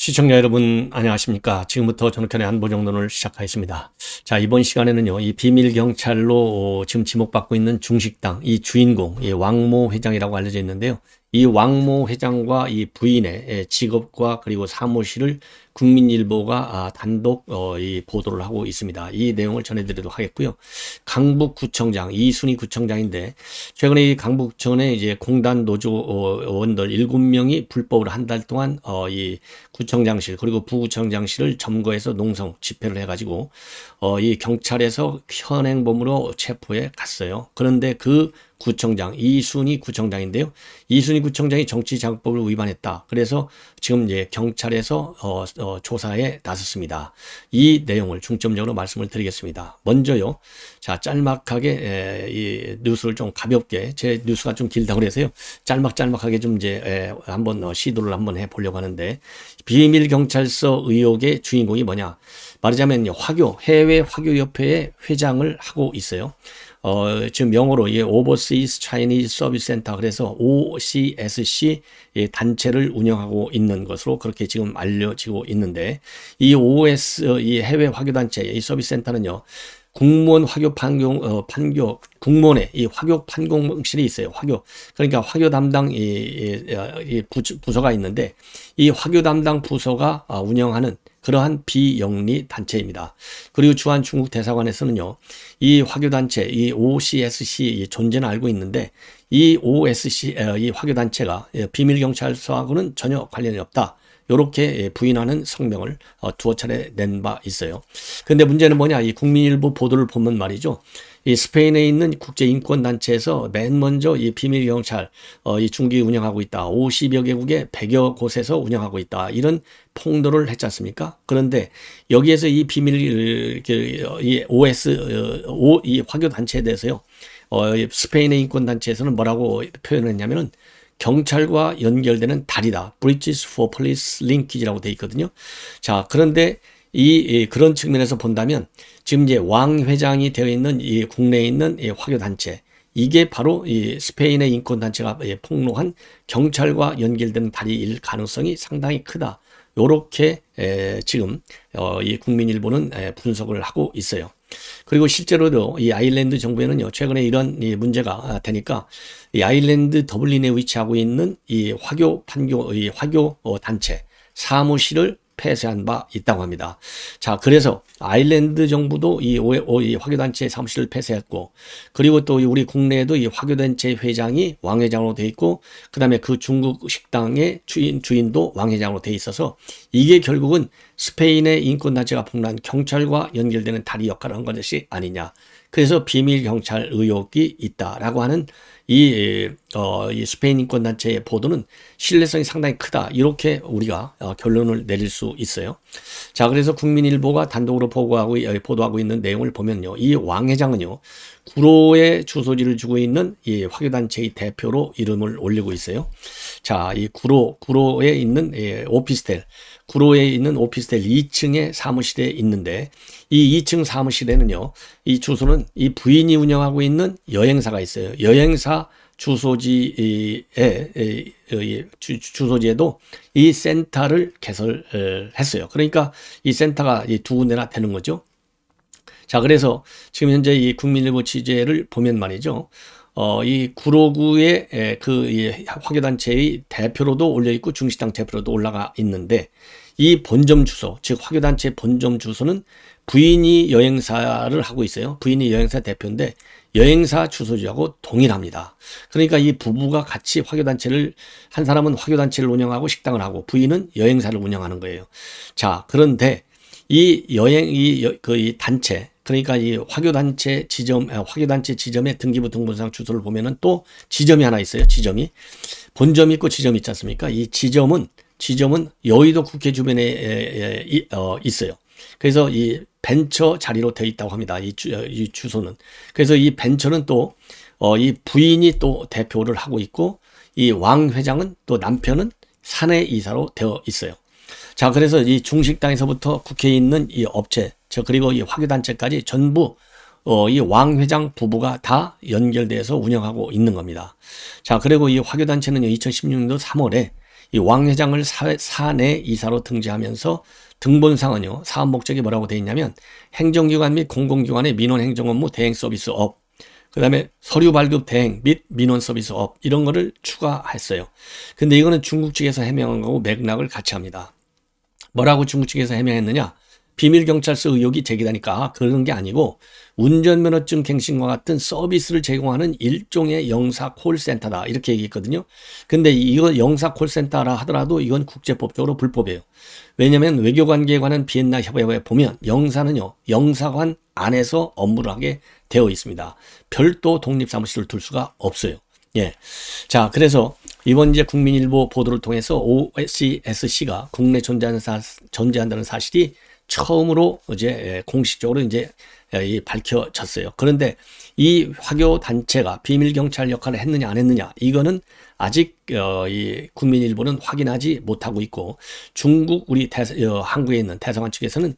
시청자 여러분 안녕하십니까. 지금부터 전욱현의 안보정론을 시작하겠습니다. 자, 이번 시간에는요, 이 비밀경찰로 지금 지목받고 있는 중식당 이 주인공, 이 왕모 회장이라고 알려져 있는데요. 이 왕모 회장과 이 부인의 직업과 그리고 사무실을 국민일보가 단독 이 보도를 하고 있습니다. 이 내용을 전해드리도록 하겠고요. 강북구청장 이순희 구청장인데 최근에 이 강북청에 이제 공단 노조원들 7명이 불법으로 한 달 동안 이 구청장실 그리고 부구청장실을 점거해서 농성 집회를 해가지고 이 경찰에서 현행범으로 체포해 갔어요. 그런데 그 구청장 이순희 구청장인데요. 이순희 구청장이 정치자금법을 위반했다. 그래서 지금 이제 경찰에서 조사에 나섰습니다. 이 내용을 중점적으로 말씀을 드리겠습니다. 먼저요. 자, 짤막하게 이 뉴스를 좀 가볍게, 제 뉴스가 좀 길다고 그래서요. 짤막하게 좀 이제 한번 시도를 한번 해 보려고 하는데, 비밀경찰서 의혹의 주인공이 뭐냐? 말하자면 해외 화교협회의 회장을 하고 있어요. 지금 영어로 이 Overseas Chinese Service Center, 그래서 OCSC 단체를 운영하고 있는 것으로 그렇게 지금 알려지고 있는데, 이 이 해외 화교 단체 이 서비스 센터는요, 국무원 화교 판교 국무원에 이 화교 판공실이 있어요. 그러니까 화교 담당 부서가 있는데, 이 화교 담당 부서가 운영하는 그러한 비영리 단체입니다. 그리고 주한 중국 대사관에서는요, 이 화교단체, 이 OCSC 존재는 알고 있는데, 이 이 화교단체가 비밀경찰서하고는 전혀 관련이 없다. 이렇게 부인하는 성명을 두어 차례 낸 바 있어요. 근데 문제는 뭐냐? 이 국민일보 보도를 보면 말이죠. 이 스페인에 있는 국제인권단체에서 맨 먼저 이 비밀경찰, 이 중기 운영하고 있다. 50여 개국에 100여 곳에서 운영하고 있다. 이런 폭로를 했지 않습니까? 그런데 여기에서 이 이 화교단체에 대해서요, 스페인의 인권단체에서는 뭐라고 표현했냐면은 경찰과 연결되는 다리다. Bridges for Police Linkage라고 되어 있거든요. 자, 그런데 그런 측면에서 본다면 지금 이제 왕 회장이 되어 있는 이 국내에 있는 이 화교 단체, 이게 바로 이 스페인의 인권 단체가 폭로한 경찰과 연결되는 다리일 가능성이 상당히 크다. 요렇게 지금 이 국민일보는 분석을 하고 있어요. 그리고 실제로도 이 아일랜드 정부에는요, 최근에 이런 문제가 되니까 이 아일랜드 더블린에 위치하고 있는 이 화교 단체 사무실을 폐쇄한 바 있다고 합니다. 자, 그래서 아일랜드 정부도 이 화교단체 사무실을 폐쇄했고, 그리고 또 우리 국내에도 이 화교단체 회장이 왕 회장으로 돼 있고, 그 다음에 그 중국 식당의 주인도 왕 회장으로 돼 있어서 이게 결국은 스페인의 인권단체가 폭로한 경찰과 연결되는 다리 역할을 한 것이 아니냐. 그래서 비밀경찰 의혹이 있다라고 하는 이 스페인 인권단체의 보도는 신뢰성이 상당히 크다. 이렇게 우리가 결론을 내릴 수 있어요. 자, 그래서 국민일보가 단독으로 보도하고 있는 내용을 보면요, 이 왕 회장은요, 구로에 주소지를 주고 있는 이 화교단체의 대표로 이름을 올리고 있어요. 자, 이 구로에 있는 구로에 있는 오피스텔 2층의 사무실에 있는데, 이 2층 사무실에는요, 이 주소는 이 부인이 운영하고 있는 여행사가 있어요. 여행사 주소지에도 이 센터를 개설했어요. 그러니까 이 센터가 두 군데나 되는 거죠. 자, 그래서 지금 현재 이 국민일보 취재를 보면 말이죠, 이 구로구의 이 화교단체의 대표로도 올려있고 중식당 대표로도 올라가 있는데, 이 본점 주소, 즉 화교단체 본점 주소는 부인이 여행사를 하고 있어요. 부인이 여행사 대표인데 여행사 주소지하고 동일합니다. 그러니까 이 부부가 같이 화교단체를, 한 사람은 화교단체를 운영하고 식당을 하고 부인은 여행사를 운영하는 거예요. 자, 그런데 이 단체, 그러니까 이 화교단체 지점의 등기부 등본상 주소를 보면은 또 지점이 하나 있어요. 본점이 있고 지점이 있지 않습니까? 이 지점은 여의도 국회 주변에 있어요. 그래서 이 벤처 자리로 되어 있다고 합니다. 이 주소는. 그래서 이 벤처는 또 이 부인이 또 대표를 하고 있고, 이 왕 회장은 또 남편은 사내 이사로 되어 있어요. 자, 그래서 이 중식당에서부터 국회에 있는 이 업체, 그리고 이 화교단체까지 전부 이 왕 회장 부부가 다 연결돼서 운영하고 있는 겁니다. 자, 그리고 이 화교단체는 2016년도 3월에 이 왕 회장을 사내 이사로 등재하면서 등본상은요, 사업 목적이 뭐라고 되어 있냐면 행정기관 및 공공기관의 민원 행정 업무 대행 서비스업, 그 다음에 서류 발급 대행 및 민원 서비스업, 이런 거를 추가했어요. 근데 이거는 중국 측에서 해명한 거고 맥락을 같이 합니다. 뭐라고 중국 측에서 해명했느냐? 비밀경찰서 의혹이 제기되니까 그런 게 아니고 운전면허증 갱신과 같은 서비스를 제공하는 일종의 영사 콜센터다, 이렇게 얘기했거든요. 근데 이거 영사 콜센터라 하더라도 이건 국제법적으로 불법이에요. 왜냐하면 외교관계에 관한 비엔나 협약에 보면 영사는요, 영사관 안에서 업무를 하게 되어 있습니다. 별도 독립사무실을 둘 수가 없어요. 예. 자, 그래서 이번 이제 국민일보 보도를 통해서 OSC가 국내 존재한다는 사실이 처음으로 이제 공식적으로 이제 밝혀졌어요. 그런데 이 화교 단체가 비밀 경찰 역할을 했느냐 안 했느냐, 이거는 아직 이 국민일보는 확인하지 못하고 있고, 중국 한국에 있는 대사관 측에서는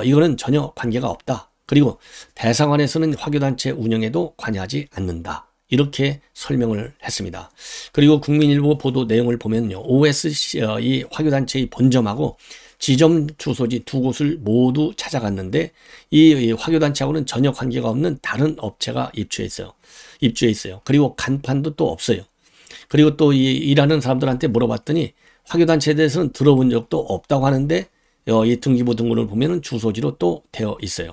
이거는 전혀 관계가 없다. 그리고 대사관에서는 화교 단체 운영에도 관여하지 않는다, 이렇게 설명을 했습니다. 그리고 국민일보 보도 내용을 보면요, OSC 이 화교 단체의 본점하고 지점 주소지 두 곳을 모두 찾아갔는데 이 화교 단체하고는 전혀 관계가 없는 다른 업체가 입주해 있어요. 그리고 간판도 또 없어요. 그리고 또 이 일하는 사람들한테 물어봤더니 화교 단체에 대해서는 들어본 적도 없다고 하는데 이 등기부 등본을 보면은 주소지로 또 되어 있어요.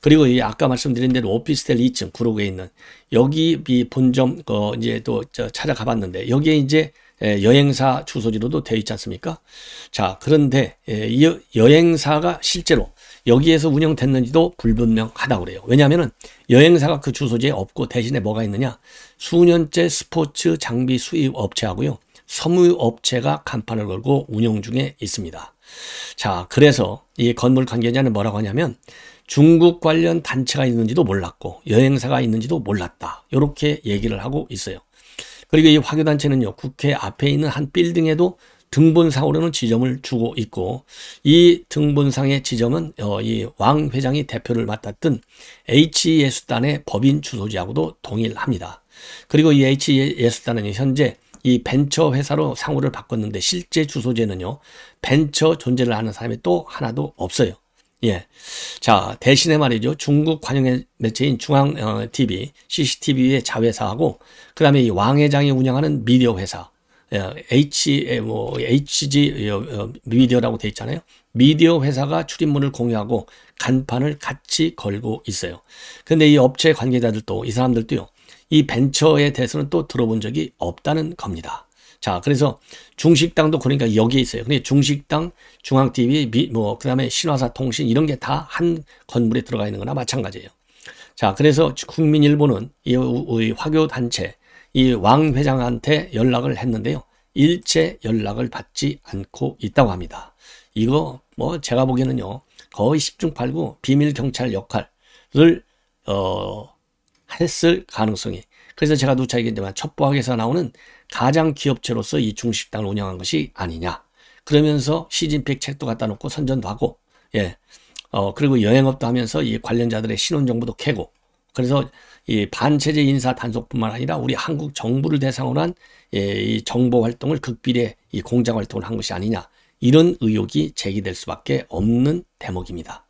그리고 이 아까 말씀드린 대로 오피스텔 2층 구로구에 있는 여기 이 본점 이제 또 찾아가 봤는데 여기에 이제 여행사 주소지로도 되어 있지 않습니까? 자, 그런데 이 여행사가 실제로 여기에서 운영됐는지도 불분명하다고 그래요. 왜냐하면은 여행사가 그 주소지에 없고 대신에 뭐가 있느냐? 수년째 스포츠 장비 수입 업체하고요, 섬유 업체가 간판을 걸고 운영 중에 있습니다. 자, 그래서 이 건물 관계자는 뭐라고 하냐면 중국 관련 단체가 있는지도 몰랐고 여행사가 있는지도 몰랐다, 이렇게 얘기를 하고 있어요. 그리고 이 화교단체는요, 국회 앞에 있는 한 빌딩에도 등본상으로는 지점을 주고 있고, 이 등본상의 지점은 이 왕 회장이 대표를 맡았던 H예술단의 법인 주소지하고도 동일합니다. 그리고 이 H예술단은 현재 이 벤처 회사로 상호를 바꿨는데 실제 주소지에는요, 벤처 존재를 아는 사람이 또 하나도 없어요. 예. 자, 대신에 말이죠, 중국 관영 매체인 중앙 TV, CCTV의 자회사하고, 그 다음에 이 왕 회장이 운영하는 미디어 회사, HG 미디어라고 돼 있잖아요. 미디어 회사가 출입문을 공유하고 간판을 같이 걸고 있어요. 근데 이 업체 관계자들도, 이 사람들도요, 이 벤처에 대해서는 또 들어본 적이 없다는 겁니다. 자, 그래서 중식당도 그러니까 여기에 있어요. 근데 중식당, 중앙TV, 그 다음에 신화사 통신, 이런 게 다 한 건물에 들어가 있는 거나 마찬가지예요. 자, 그래서 국민일보는 이 화교 단체, 이 왕 회장한테 연락을 했는데요, 일체 연락을 받지 않고 있다고 합니다. 이거 뭐 제가 보기에는요, 거의 10중 8구 비밀 경찰 역할을 했을 가능성이, 그래서 제가 누차 얘기했지만 첩보학에서 나오는 가장 기업체로서 이 중식당을 운영한 것이 아니냐. 그러면서 시진핑 책도 갖다 놓고 선전도 하고, 예, 그리고 여행업도 하면서 이 관련자들의 신원정보도 캐고, 그래서 이 반체제 인사 단속뿐만 아니라 우리 한국 정부를 대상으로 한 이 정보 활동을 극비리에 이 공작 활동을 한 것이 아니냐, 이런 의혹이 제기될 수밖에 없는 대목입니다.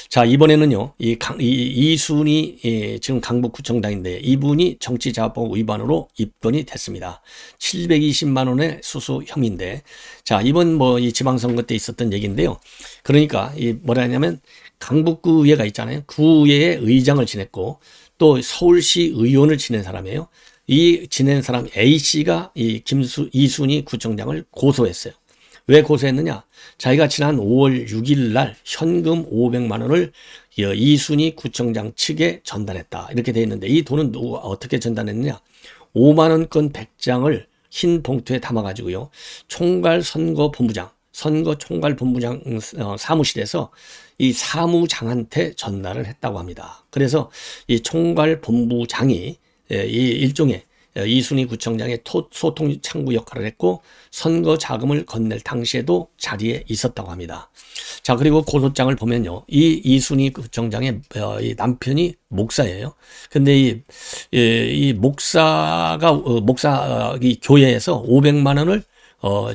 자, 이번에는요, 이순희 지금 강북구청장인데 이분이 정치자금법 위반으로 입건이 됐습니다. 720만 원의 수수 혐의인데, 자, 이번 이 지방선거 때 있었던 얘기인데요. 그러니까 뭐라 하냐면 강북구의회가 있잖아요. 구의회의 의장을 지냈고 또 서울시 의원을 지낸 사람이에요. 이 지낸 사람 A씨가 이순희 구청장을 고소했어요. 왜 고소했느냐? 자기가 지난 5월 6일 날 현금 500만 원을 이순희 구청장 측에 전달했다, 이렇게 돼 있는데, 이 돈은 어떻게 전달했느냐? 5만 원권 100장을 흰 봉투에 담아가지고요, 선거총괄본부장 사무실에서 이 사무장한테 전달을 했다고 합니다. 그래서 이 총괄본부장이 이 일종의 이순희 구청장의 소통 창구 역할을 했고 선거 자금을 건넬 당시에도 자리에 있었다고 합니다. 자, 그리고 고소장을 보면요, 이 이순희 구청장의 이 남편이 목사예요. 근데 이 목사 이 교회에서 500만 원을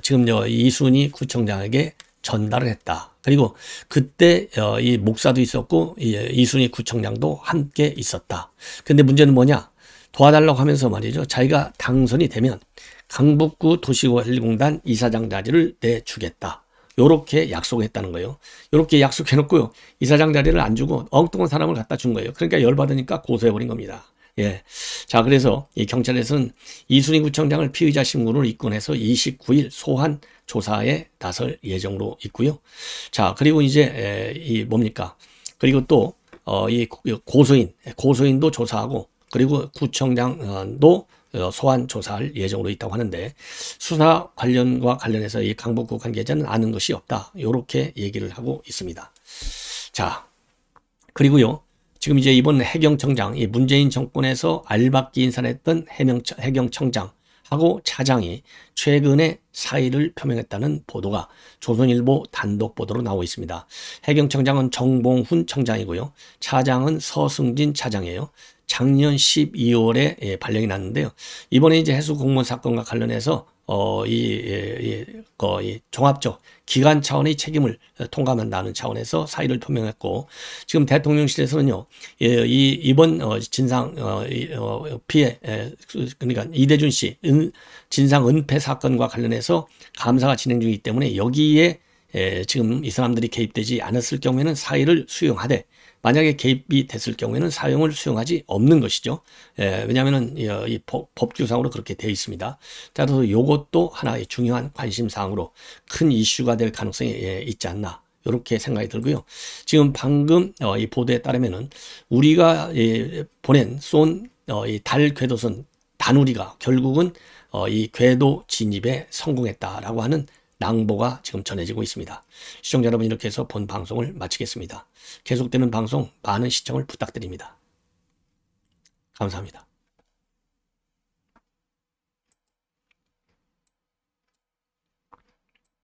지금 이순희 구청장에게 전달을 했다. 그리고 그때 이 목사도 있었고 이순희 구청장도 함께 있었다. 근데 문제는 뭐냐? 도와달라고 하면서 말이죠. 자기가 당선이 되면 강북구 도시관리공단 이사장 자리를 내주겠다. 요렇게 약속했다는 거예요. 요렇게 약속해놓고요. 이사장 자리를 안 주고 엉뚱한 사람을 갖다 준 거예요. 그러니까 열받으니까 고소해버린 겁니다. 예. 자, 그래서 이 경찰에서는 이순희 구청장을 피의자 신분으로 입건해서 29일 소환 조사에 나설 예정으로 있고요. 자, 그리고 이제 이 뭡니까? 그리고 또 이 고소인도 조사하고 그리고 구청장도 소환 조사할 예정으로 있다고 하는데 수사 관련해서 이 강북구 관계자는 아는 것이 없다. 이렇게 얘기를 하고 있습니다. 자, 그리고요. 지금 이제 이번 해경청장, 이 문재인 정권에서 알박기 인사했던 해경청장하고 차장이 최근에 사의를 표명했다는 보도가 조선일보 단독 보도로 나오고 있습니다. 해경청장은 정봉훈 청장이고요. 차장은 서승진 차장이에요. 작년 12월에 발령이 났는데요. 이번에 이제 해수 공무원 사건과 관련해서 이 종합적 기관 차원의 책임을 통감한다는 차원에서 사의를 표명했고 지금 대통령실에서는요. 이번 진상 피해 그러니까 이대준 씨 진상 은폐 사건과 관련해서 감사가 진행 중이기 때문에 여기에 지금 이 사람들이 개입되지 않았을 경우에는 사의를 수용하되 만약에 개입이 됐을 경우에는 사용을 수용하지 없는 것이죠. 왜냐하면 이 법규상으로 그렇게 되어 있습니다. 따라서 이것도 하나의 중요한 관심사항으로 큰 이슈가 될 가능성이 있지 않나 이렇게 생각이 들고요. 지금 방금 이 보도에 따르면은 우리가 쏜 이 달 궤도선 다누리가 결국은 이 궤도 진입에 성공했다라고 하는 낭보가 지금 전해지고 있습니다. 시청자 여러분 이렇게 해서 본 방송을 마치겠습니다. 계속되는 방송 많은 시청을 부탁드립니다. 감사합니다.